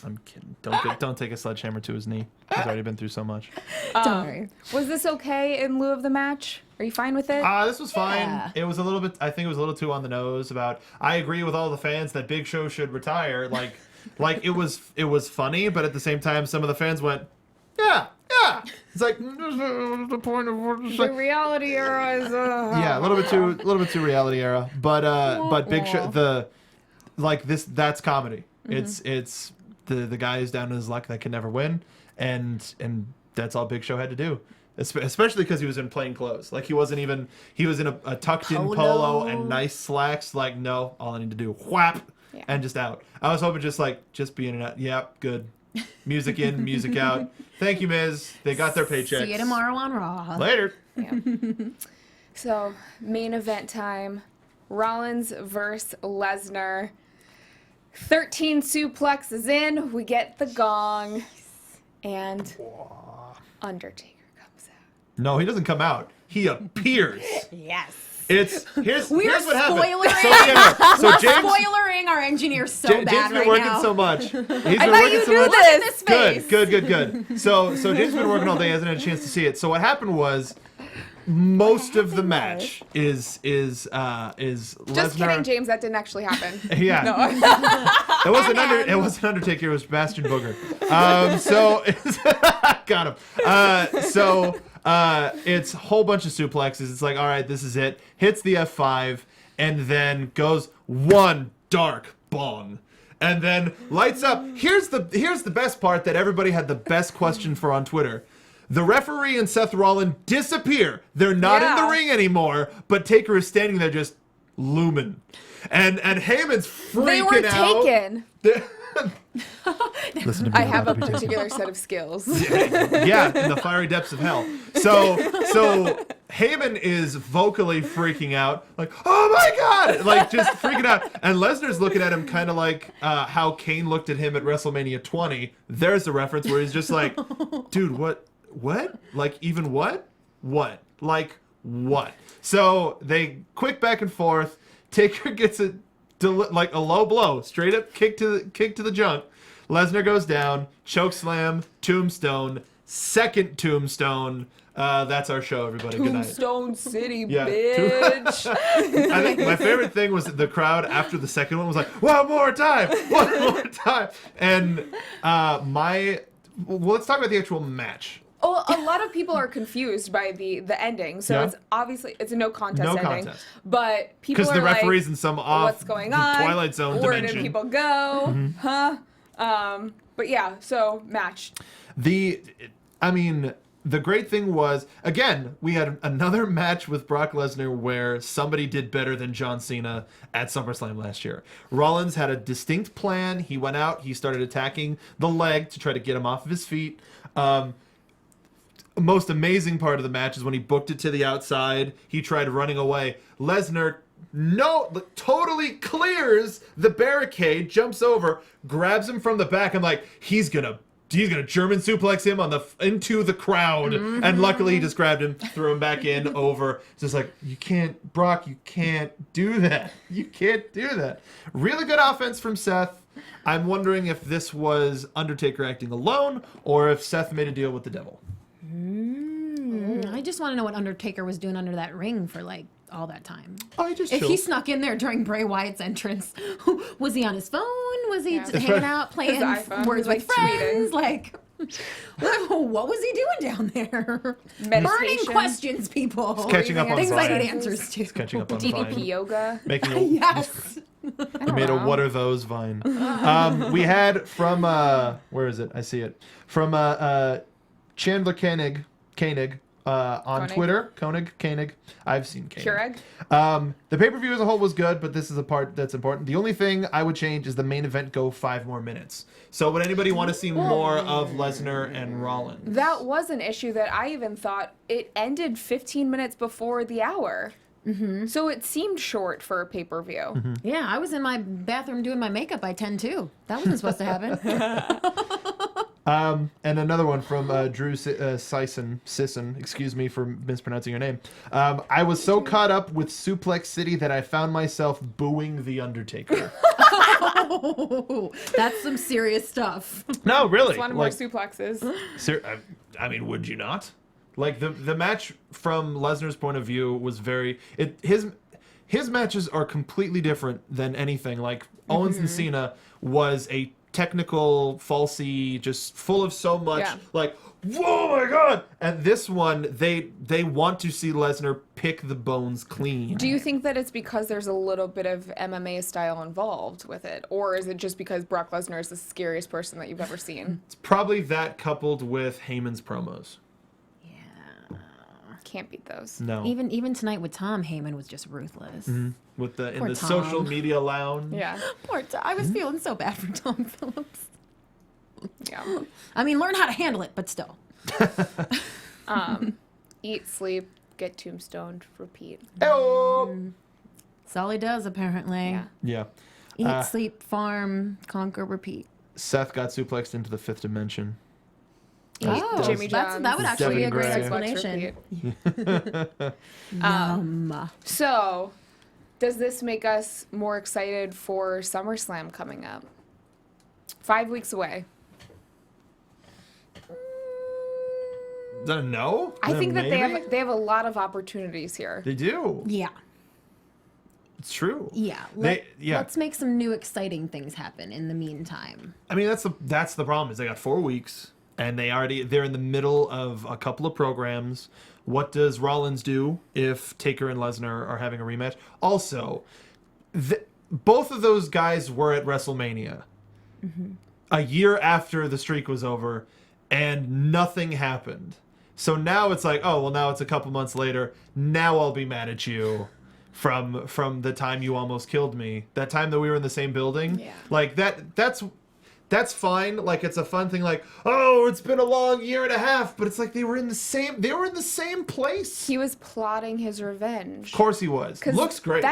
I'm kidding. Don't take a sledgehammer to his knee. He's already been through so much. Don't worry. Was this okay in lieu of the match? Are you fine with it? This was fine. Yeah. It was a little bit. I think it was a little too on the nose. I agree with all the fans that Big Show should retire. Like it was funny, but at the same time, some of the fans went, yeah. It's like the point of the reality era is. Yeah, a little bit too reality era. But Big Show that's comedy. Mm-hmm. It's the guy who's down in his luck that can never win, and that's all Big Show had to do. Especially because he was in plain clothes. Like he was in a tucked in polo and nice slacks. Like, no, all I need to do, whap, and just out. I was hoping just being out. Yep, good. Music in, music out. Thank you, Miz. They got their paychecks. See you tomorrow on Raw. Later. Yeah. So, main event time. Rollins versus Lesnar. 13 suplexes in. We get the gong. And Undertaker comes out. No, he doesn't come out. He appears. Yes. Here's what happened. So We're spoilering our engineer so bad James been right working now. so much. He's been I thought you knew this. Good. So James been working all day, hasn't had a chance to see it. So what happened was, most of the match is Lesnar. Just kidding, James. That didn't actually happen. Yeah. No. It wasn't Undertaker. It was Bastion Booger. So it's got him. It's a whole bunch of suplexes. It's like, all right, this is it. Hits the F5 and then goes one dark bong. And then lights up. Here's the best part that everybody had the best question for on Twitter. The referee and Seth Rollins disappear. They're not in the ring anymore, but Taker is standing there just looming. And Heyman's freaking out. They were taken. Listen to me. I have a particular set of skills. Yeah, in the fiery depths of hell. So Heyman is vocally freaking out, like, oh my God, like just freaking out. And Lesnar's looking at him kind of like how Kane looked at him at WrestleMania 20. There's the reference where he's just like, dude, what? Like, even what? What? Like, what? So they quick back and forth. Taker gets a low blow, straight up kick to the junk. Lesnar goes down, choke slam, tombstone, second tombstone. That's our show, everybody. Good night. Tombstone City, bitch. I think my favorite thing was that the crowd after the second one was like, one more time. And let's talk about the actual match. Oh, a lot of people are confused by the ending. So it's obviously a no contest ending. But people are because the referee's in some off what's going on? Twilight Zone Where dimension. did people go? Huh? But yeah, so match. The great thing was, again, we had another match with Brock Lesnar where somebody did better than John Cena at SummerSlam last year. Rollins had a distinct plan. He went out, he started attacking the leg to try to get him off of his feet. Most amazing part of the match is when he booked it to the outside. He tried running away. Lesnar totally clears the barricade, jumps over, grabs him from the back, and like he's gonna German suplex him into the crowd. And luckily he just grabbed him, threw him back in over. It's just like, Brock, you can't do that. You can't do that. Really good offense from Seth. I'm wondering if this was Undertaker acting alone or if Seth made a deal with the devil. I just want to know what Undertaker was doing under that ring for like all that time. Oh, he just if chilled. he snuck in there during Bray Wyatt's entrance, was he on his phone? Was he just hanging out playing Words with Friends? Like, what was he doing down there? Burning questions, people. He's catching up on things I Vine. need answers to. He's catching up on DDP Vine. yoga. Yes. He made a what are those Vine. We had from where is it? I see it. From Chandler Koenig on Twitter. Koenig. I've seen Koenig. Keurig. The pay-per-view as a whole was good, but this is a part that's important. The only thing I would change is the main event go 5 more minutes. So would anybody want to see more of Lesnar and Rollins? That was an issue that I even thought it ended 15 minutes before the hour. So it seemed short for a pay-per-view. Yeah, I was in my bathroom doing my makeup by 10 too. That wasn't supposed to happen. And another one from Drew Sisson, excuse me for mispronouncing your name. I was so caught up with Suplex City that I found myself booing The Undertaker. Oh, that's some serious stuff. No, really. Just wanted more suplexes. I mean, would you not? Like, the match from Lesnar's point of view was his matches are completely different than anything. Like, Owens and Cena was a technical, falsy, just full of so much, like, whoa, my God! And this one, they want to see Lesnar pick the bones clean. Do you think that it's because there's a little bit of MMA style involved with it? Or is it just because Brock Lesnar is the scariest person that you've ever seen? It's probably that coupled with Heyman's promos. Can't beat those. No. Even tonight with Tom, Heyman was just ruthless. With in Poor the Tom. social media lounge. Yeah. Poor Tom. I was feeling so bad for Tom Phillips. Yeah. I mean, learn how to handle it, but still. Eat, sleep, get tombstoned, repeat. Oh. That's all he does, apparently. Yeah. Yeah. Eat, sleep, farm, conquer, repeat. Seth got suplexed into the 5th dimension. Jimmy John's. That would actually be a great Devin Gray. explanation. So, does this make us more excited for SummerSlam coming up? 5 weeks away. No? I think that Maybe? they have a lot of opportunities here. They do. Yeah. It's true. Yeah. Let's make some new exciting things happen in the meantime. I mean, that's the problem is they got 4 weeks and they're in the middle of a couple of programs. What does Rollins do if Taker and Lesnar are having a rematch? Also, both of those guys were at WrestleMania a year after the streak was over, and nothing happened. So now it's like, oh well, now it's a couple months later. Now I'll be mad at you. From the time you almost killed me, that time that we were in the same building, like that's fine. Like it's a fun thing. Like, oh, it's been a long year and a half, but it's like they were in the same place. He was plotting his revenge. Of course he was. Looks great.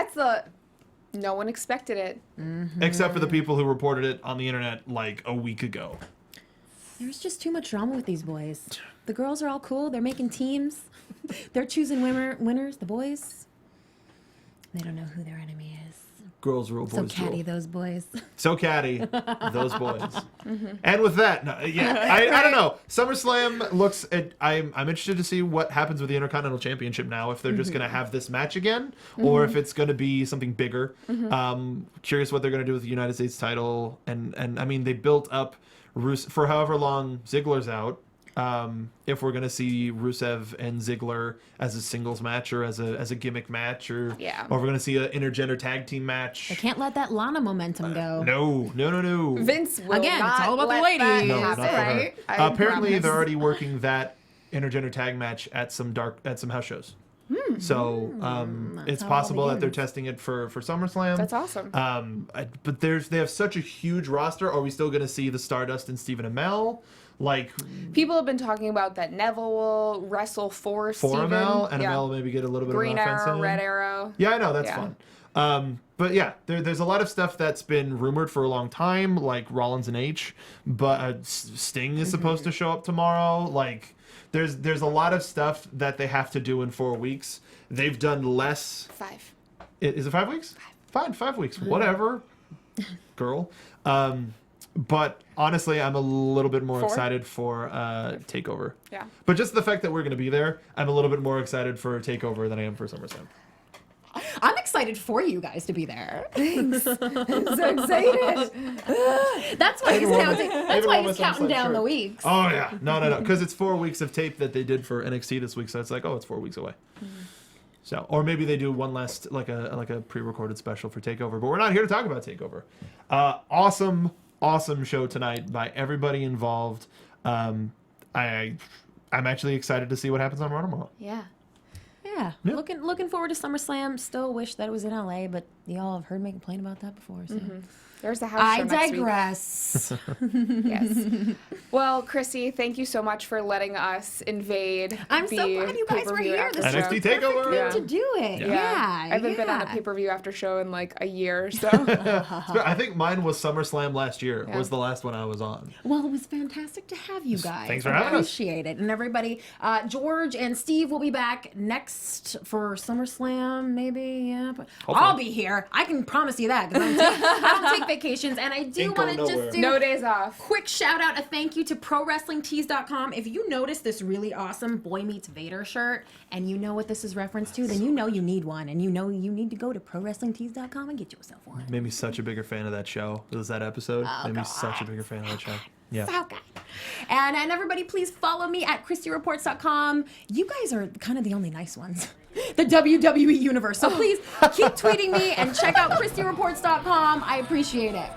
No one expected it. Except for the people who reported it on the internet like a week ago. There's just too much drama with these boys. The girls are all cool. They're making teams. They're choosing winners. The boys. They don't know who their enemy is. Girls rule, boys rule. So catty, those boys. So catty, those boys. And with that, I don't know. SummerSlam looks. I'm interested to see what happens with the Intercontinental Championship now. If they're just going to have this match again, or if it's going to be something bigger. Curious what they're going to do with the United States title. And I mean, they built up for however long Ziggler's out. If we're gonna see Rusev and Ziggler as a singles match or as a gimmick match, or we're gonna see an intergender tag team match. They can't let that Lana momentum go. No. Vince will Again, not it's all about the let ladies. that No, happen, not for her. right? Apparently, they're already working that intergender tag match at some house shows. So it's how it all possible that they're begins. testing it for SummerSlam. That's awesome. But they have such a huge roster. Are we still gonna see the Stardust and Stephen Amell? Like, people have been talking about that Neville will wrestle for Steven. Amell, and Amell maybe get a little bit Green of an offense Arrow, in. Red Arrow. Yeah, I know, that's fun. But yeah, there's a lot of stuff that's been rumored for a long time, like Rollins and H, but Sting is supposed to show up tomorrow. Like, there's a lot of stuff that they have to do in 4 weeks. They've done less. 5. Is it 5 weeks? Fine, 5 weeks. Whatever, girl. But honestly, I'm a little bit more 4? excited for TakeOver. Yeah. But just the fact that we're going to be there, I'm a little bit more excited for TakeOver than I am for SummerSlam. I'm excited for you guys to be there. Thanks. I'm so excited. That's why he's counting. That's why he's counting down the weeks. Oh yeah, no, because it's 4 weeks of tape that they did for NXT this week, so it's like, oh, it's 4 weeks away. So, or maybe they do one last like a pre-recorded special for TakeOver. But we're not here to talk about TakeOver. Awesome show tonight by everybody involved. I'm actually excited to see what happens on Raw tomorrow. Yeah. Looking forward to SummerSlam. Still wish that it was in LA, but y'all have heard me complain about that before. So. There's a house show I digress. Yes. Well, Christy, thank you so much for letting us invade. I'm so glad you guys were here. This is NXT the perfect TakeOver. thing to do it. Yeah. Yeah. I haven't been on a pay-per-view after show in like a year, so. I think mine was SummerSlam last year. Was the last one I was on. Well, it was fantastic to have you guys. Thanks for having us. Appreciate it. And everybody, George and Steve will be back next for SummerSlam, maybe. Yeah, but I'll be here. I can promise you that because I don't take vacations, and I do want to just do no days off. Quick shout out, a thank you to ProWrestlingTees.com. If you notice this really awesome Boy Meets Vader shirt, and you know what this is reference to, then you know you need one, and you know you need to go to ProWrestlingTees.com and get yourself one. Made me such a bigger fan of that show. It was that episode. Made me such a bigger fan of that show. Yeah. So good. And everybody, please follow me at ChristyReports.com. You guys are kind of the only nice ones. The WWE Universe. So please keep tweeting me and check out ChristyReports.com. I appreciate it.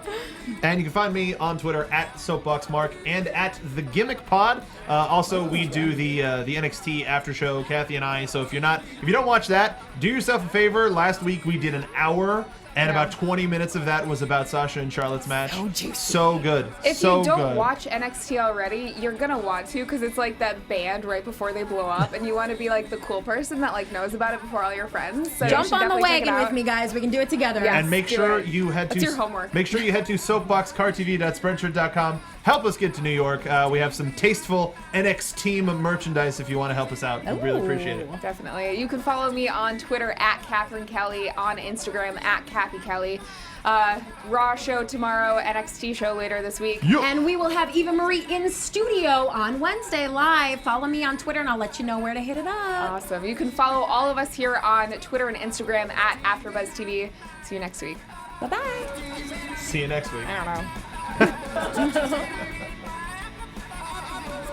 And you can find me on Twitter at SoapboxMark and at The Gimmick Pod. Also, we do the NXT after show, Cathy and I. So if you don't watch that, do yourself a favor. Last week we did an hour And about 20 minutes of that was about Sasha and Charlotte's match. So juicy. So good. If so you don't good. watch NXT already, you're gonna want to, because it's like that band right before they blow up, and you want to be like the cool person that like knows about it before all your friends. So Jump on the wagon with me, guys. We can do it together. Yes, and make sure you head That's to your homework. Make sure you head to soapboxcartv.spreadshirt.com. Help us get to New York. We have some tasteful NXT merchandise if you want to help us out. We'd really appreciate it. Definitely. You can follow me on Twitter at Catherine Kelley, on Instagram at Cathy Kelley. Raw show tomorrow, NXT show later this week. Yo. And we will have Eva Marie in studio on Wednesday live. Follow me on Twitter and I'll let you know where to hit it up. Awesome. You can follow all of us here on Twitter and Instagram at AfterBuzz TV. See you next week. Bye-bye. See you next week. I don't know.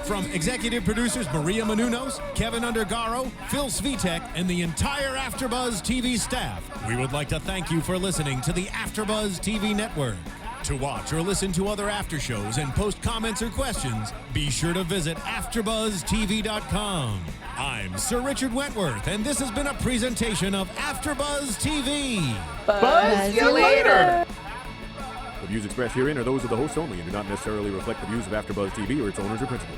From executive producers Maria Menounos, Kevin Undergaro, Phil Svitek, and the entire AfterBuzz TV staff, we would like to thank you for listening to the AfterBuzz TV network. To watch or listen to other after shows and post comments or questions, be sure to visit AfterBuzzTV.com. I'm Sir Richard Wentworth, and this has been a presentation of AfterBuzz TV. Buzz you later. The views expressed herein are those of the hosts only and do not necessarily reflect the views of AfterBuzz TV or its owners or principals.